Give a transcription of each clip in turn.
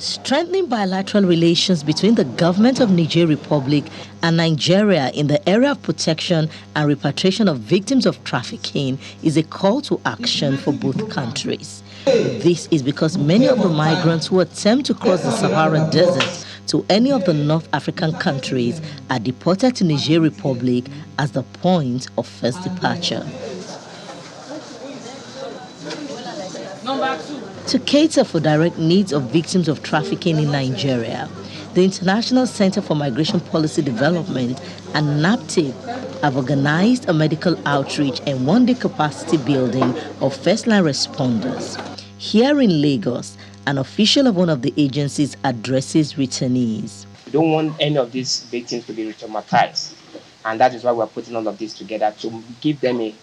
Strengthening bilateral relations between the government of Niger Republic and Nigeria in the area of protection and repatriation of victims of trafficking is a call to action for both countries. This is because many of the migrants who attempt to cross the Sahara Desert to any of the North African countries are deported to Niger Republic as the point of first departure. To cater for direct needs of victims of trafficking in Nigeria, the International Center for Migration Policy Development and NAPTIP have organized a medical outreach and one-day capacity building of first-line responders. Here in Lagos, an official of one of the agencies addresses returnees. We don't want any of these victims to be traumatized, and that is why we're putting all of this together to give them a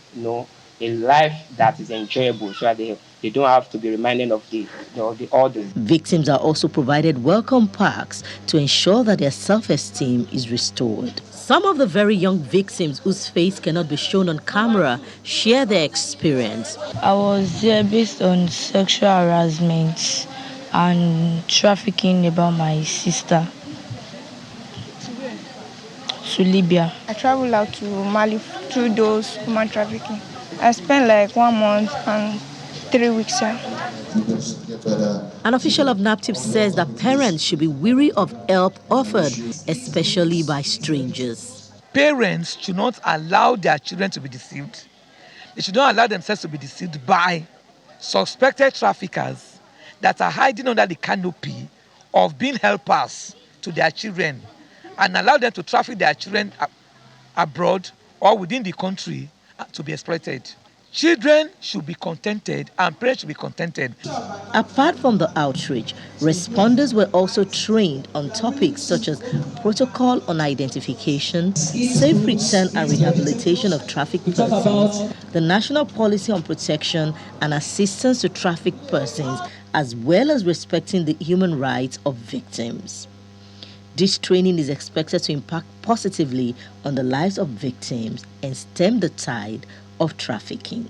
life that is enjoyable, so that they don't have to be reminded of the orders. Victims are also provided welcome packs to ensure that their self-esteem is restored. Some of the very young victims whose face cannot be shown on camera share their experience. I was there based on sexual harassment and trafficking about my sister. To Libya. I traveled out to Mali through those human trafficking. I spent like 1 month and 3 weeks here. An official of NAPTIP says that parents should be wary of help offered, especially by strangers. Parents should not allow their children to be deceived. They should not allow themselves to be deceived by suspected traffickers that are hiding under the canopy of being helpers to their children, and allow them to traffic their children abroad or within the country to be exploited. Children should be contented and parents should be contented. Apart from the outreach, responders were also trained on topics such as protocol on identification, safe return and rehabilitation of trafficked persons, the national policy on protection and assistance to trafficked persons, as well as respecting the human rights of victims. This training is expected to impact positively on the lives of victims and stem the tide of trafficking.